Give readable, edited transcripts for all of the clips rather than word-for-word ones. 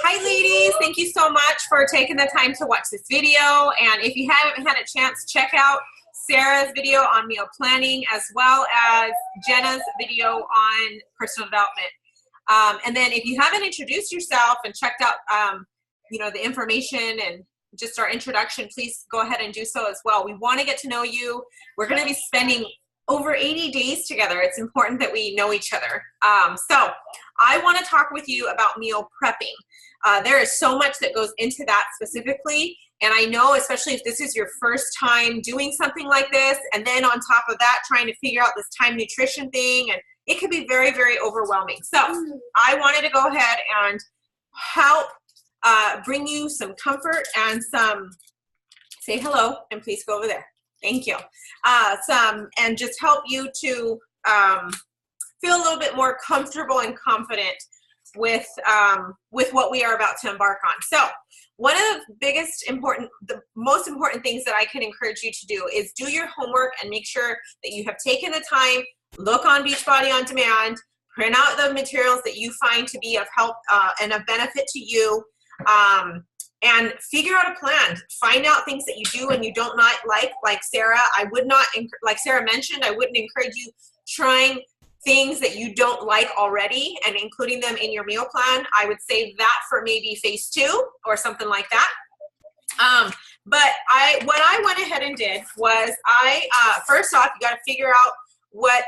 Hi ladies, thank you so much for taking the time to watch this video. And if you haven't had a chance, check out Sarah's video on meal planning as well as Jenna's video on personal development. And then if you haven't introduced yourself and checked out the information and just our introduction, please go ahead and do so as well. We want to get to know you. We're going to be spending over 80 days together. It's important that we know each other. So I want to talk with you about meal prepping. There is so much that goes into that specifically. And I know, especially if this is your first time doing something like this, and then on top of that, trying to figure out this time nutrition thing, and it can be very, very overwhelming. So I wanted to go ahead and help bring you some comfort and say hello, and please go over there. Thank you. And just help you to feel a little bit more comfortable and confident with what we are about to embark on. So one of the most important things that I can encourage you to do is do your homework and make sure that you have taken the time, look on Beachbody On Demand, print out the materials that you find to be of help and of benefit to you, and figure out a plan. Find out things that you do and you don't not like Sarah. I would not, like Sarah mentioned, I wouldn't encourage you trying things that you don't like already and including them in your meal plan. I would save that for maybe phase 2 or something like that. But what I went ahead and did was first off, you got to figure out what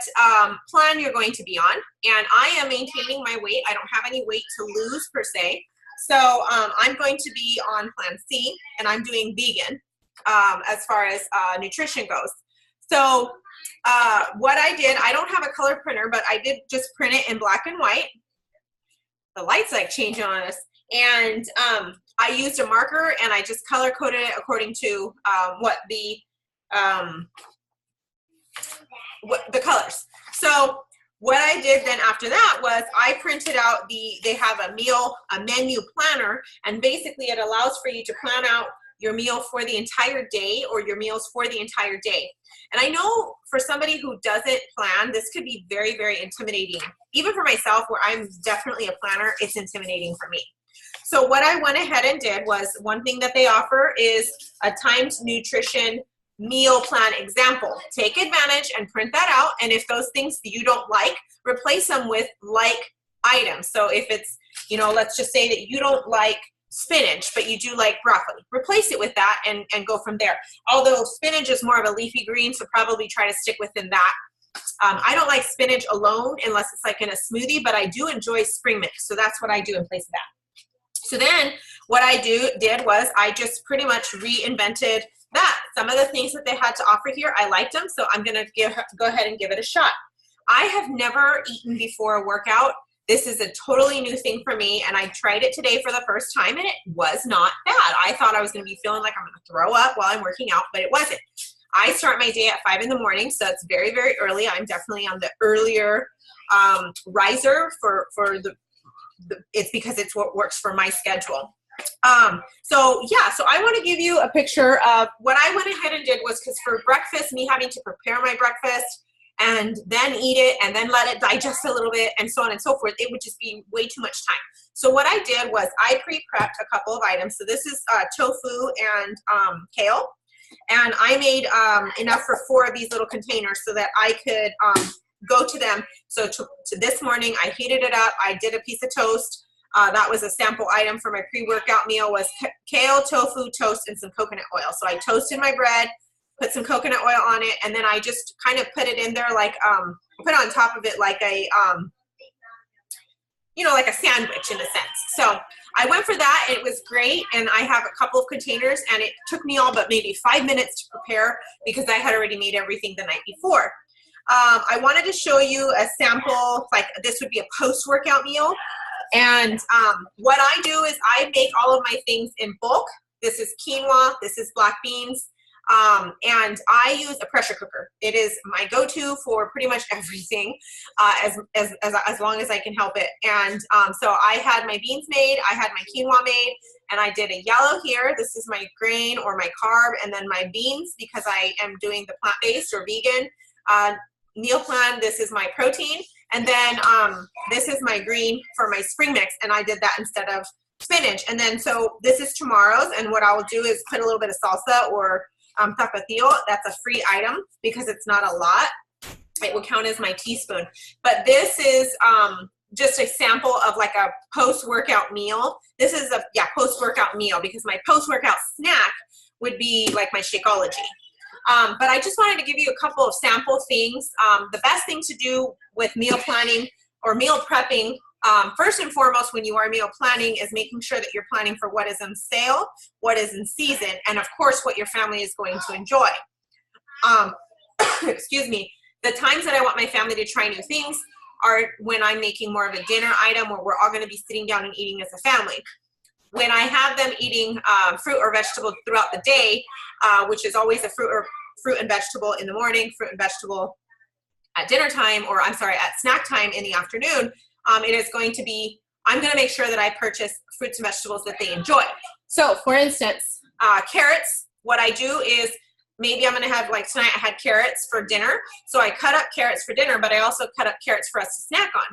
plan you're going to be on. And I am maintaining my weight. I don't have any weight to lose per se. So I'm going to be on plan C, and I'm doing vegan as far as nutrition goes. So what I did, I don't have a color printer, but I did just print it in black and white. The light's like changing on us. And I used a marker and I just color coded it according to what the colors. So what I did then after that was I printed out they have a menu planner, and basically it allows for you to plan out your meal for the entire day or your meals for the entire day. And I know for somebody who doesn't plan, this could be very, very intimidating. Even for myself, where I'm definitely a planner, it's intimidating for me. So what I went ahead and did was, one thing that they offer is a timed nutrition meal plan example. Take advantage and print that out, and if those things you don't like, replace them with like items. So if it's, let's just say that you don't like spinach, but you do like broccoli, replace it with that and go from there. Although spinach is more of a leafy green, so probably try to stick within that. I don't like spinach alone unless it's like in a smoothie, but I do enjoy spring mix, so that's what I do in place of that. So then what I did was I just pretty much reinvented that. Some of the things that they had to offer here, I liked them, so I'm gonna go ahead and give it a shot. I have never eaten before a workout. This is a totally new thing for me, and I tried it today for the first time, and it was not bad. I thought I was gonna be feeling like I'm gonna throw up while I'm working out, but it wasn't. I start my day at 5 in the morning, so it's very, very early. I'm definitely on the earlier riser it's because it's what works for my schedule. So I want to give you a picture of what I went ahead and did was, because for breakfast, me having to prepare my breakfast and then eat it and then let it digest a little bit and so on and so forth, it would just be way too much time. So what I did was I pre-prepped a couple of items. So this is tofu and kale, and I made enough for 4 of these little containers so that I could go to them. So to this morning, I heated it up. I did a piece of toast. That was a sample item for my pre-workout meal, was kale, tofu, toast, and some coconut oil. So I toasted my bread, put some coconut oil on it, and then I just kind of put it in there like, put on top of it like a, like a sandwich in a sense. So I went for that. It was great, and I have a couple of containers, and it took me all but maybe 5 minutes to prepare because I had already made everything the night before. I wanted to show you a sample, like this would be a post-workout meal. And what I do is I make all of my things in bulk. This is quinoa, this is black beans, and I use a pressure cooker. It is my go-to for pretty much everything, as long as I can help it. And so I had my beans made, I had my quinoa made, and I did a yellow here. This is my grain or my carb, and then my beans, because I am doing the plant-based or vegan meal plan. This is my protein. And then this is my green for my spring mix, and I did that instead of spinach. And then so this is tomorrow's, and what I will do is put a little bit of salsa or tapatio. That's a free item because it's not a lot. It will count as my teaspoon. But this is just a sample of like a post-workout meal. This is a post-workout meal, because my post-workout snack would be like my Shakeology. But I just wanted to give you a couple of sample things. The best thing to do with meal planning or meal prepping, first and foremost when you are meal planning, is making sure that you're planning for what is on sale, what is in season, and of course what your family is going to enjoy. Excuse me. The times that I want my family to try new things are when I'm making more of a dinner item where we're all going to be sitting down and eating as a family. When I have them eating fruit or vegetable throughout the day, which is always a fruit and vegetable in the morning, fruit and vegetable at dinner time, or I'm sorry, at snack time in the afternoon, it is going to be, I'm going to make sure that I purchase fruits and vegetables that they enjoy. So for instance, carrots, what I do is, maybe I'm going to have, like tonight I had carrots for dinner. So I cut up carrots for dinner, but I also cut up carrots for us to snack on.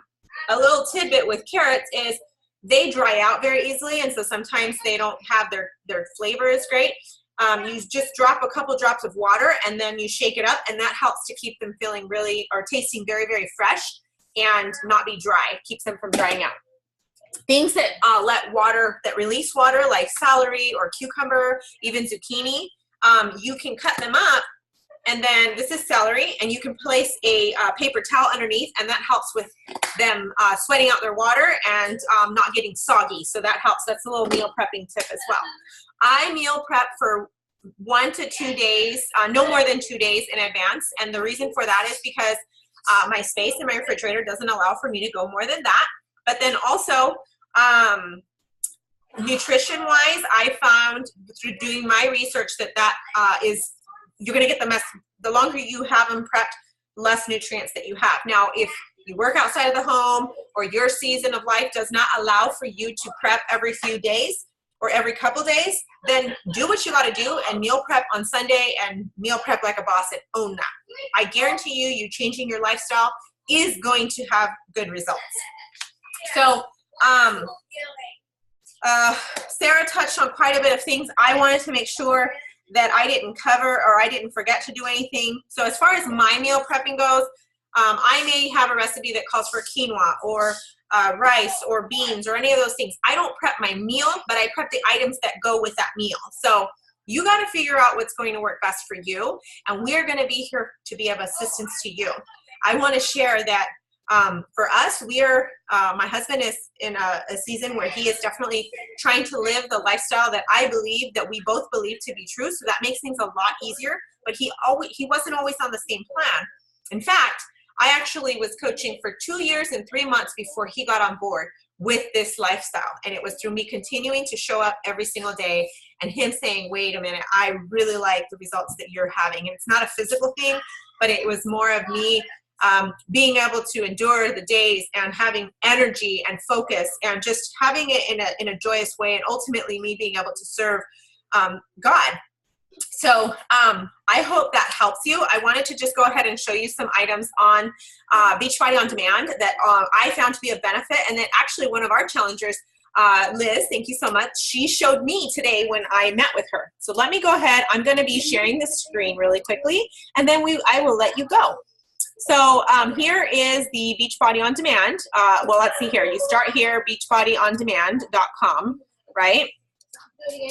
A little tidbit with carrots is they dry out very easily. And so sometimes they don't have their flavor is great. You just drop a couple drops of water and then you shake it up, and that helps to keep them feeling really, or tasting very, very fresh and not be dry. It keeps them from drying out. Things that that release water, like celery or cucumber, even zucchini, you can cut them up, and then this is celery, and you can place a paper towel underneath, and that helps with them sweating out their water and not getting soggy. So that helps. That's a little meal prepping tip as well. I meal prep for 1 to 2 days, no more than 2 days in advance, and the reason for that is because my space in my refrigerator doesn't allow for me to go more than that. But then also, nutrition-wise, I found through doing my research that is, you're going to get the longer you have them prepped, less nutrients that you have. Now, if you work outside of the home or your season of life does not allow for you to prep every few days or every couple days, then do what you got to do and meal prep on Sunday and meal prep like a boss and own that. I guarantee you changing your lifestyle is going to have good results. So, Sarah touched on quite a bit of things. I wanted to make sure that I didn't cover or I didn't forget to do anything. So as far as my meal prepping goes, I may have a recipe that calls for quinoa or rice or beans or any of those things. I don't prep my meal, but I prep the items that go with that meal. So you got to figure out what's going to work best for you, and we're going to be here to be of assistance to you. I want to share that for us, my husband is in a season where he is definitely trying to live the lifestyle that I believe, that we both believe to be true. So that makes things a lot easier, but he wasn't always on the same plan. In fact, I actually was coaching for 2 years and 3 months before he got on board with this lifestyle. And it was through me continuing to show up every single day and him saying, wait a minute, I really like the results that you're having. And it's not a physical thing, but it was more of me being able to endure the days and having energy and focus and just having it in a joyous way, and ultimately me being able to serve God. So I hope that helps you. I wanted to just go ahead and show you some items on Beachbody On Demand that I found to be of benefit, and that actually one of our challengers, Liz, thank you so much, she showed me today when I met with her. So let me go ahead. I'm going to be sharing the screen really quickly, and then I will let you go. So here is the Beachbody On Demand. Well, let's see here. You start here, beachbodyondemand.com, right?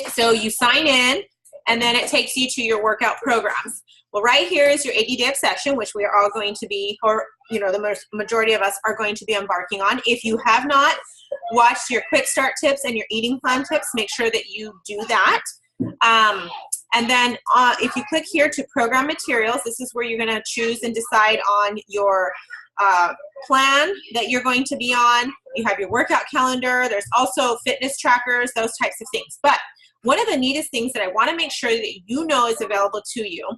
So you sign in, and then it takes you to your workout programs. Well, right here is your 80-day obsession, which we are all going to be, or the majority of us are going to be embarking on. If you have not watched your quick start tips and your eating plan tips, make sure that you do that. And then if you click here to program materials, this is where you're going to choose and decide on your plan that you're going to be on. You have your workout calendar. There's also fitness trackers, those types of things. But one of the neatest things that I want to make sure that you know is available to you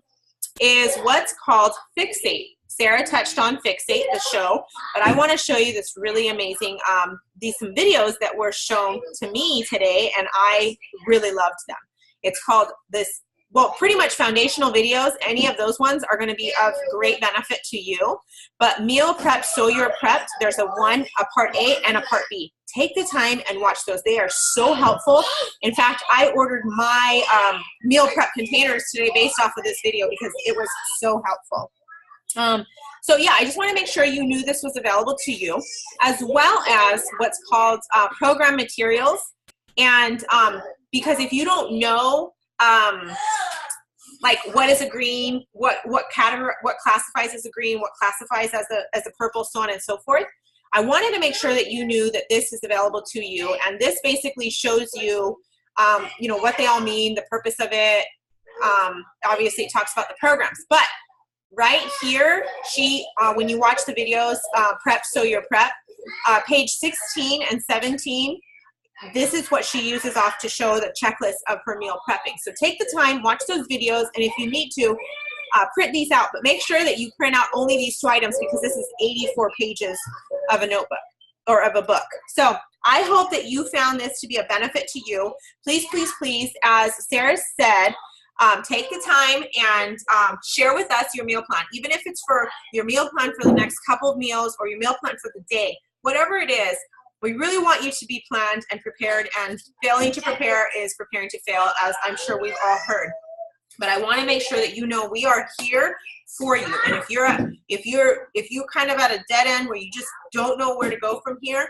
is what's called Fixate. Sarah touched on Fixate, the show, but I want to show you this really amazing, some videos that were shown to me today, and I really loved them. It's called this well, pretty much foundational videos, any of those ones are gonna be of great benefit to you. But meal prep, so you're prepped, there's a part A and a part B. Take the time and watch those. They are so helpful. In fact, I ordered my meal prep containers today based off of this video because it was so helpful. So yeah, I just want to make sure you knew this was available to you, as well as what's called program materials. And because if you don't know, like what is a green, what classifies as a green, what classifies as a purple, so on and so forth, I wanted to make sure that you knew that this is available to you. And this basically shows you, you know, what they all mean, the purpose of it. Obviously, it talks about the programs, but right here, when you watch the videos, Prep So You're Prep, page 16 and 17, this is what she uses off to show the checklist of her meal prepping. So take the time, watch those videos, and if you need to, print these out. But make sure that you print out only these 2 items because this is 84 pages of a notebook or of a book. So I hope that you found this to be a benefit to you. Please, please, please, as Sarah said, take the time and share with us your meal plan, even if it's for your meal plan for the next couple of meals or your meal plan for the day, whatever it is. We really want you to be planned and prepared, and failing to prepare is preparing to fail, as I'm sure we've all heard. But I want to make sure that you know we are here for you. And if you're kind of at a dead end where you just don't know where to go from here,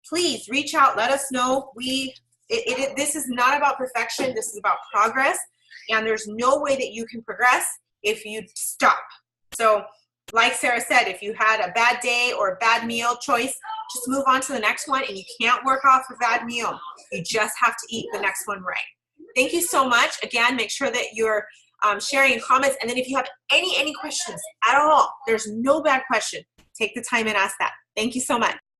please reach out, let us know. This is not about perfection, this is about progress. And there's no way that you can progress if you stop. So like Sarah said, if you had a bad day or a bad meal choice, just move on to the next one, and you can't work off a bad meal. You just have to eat the next one right. Thank you so much. Again, make sure that you're sharing in comments. And then if you have any questions at all, there's no bad question. Take the time and ask that. Thank you so much.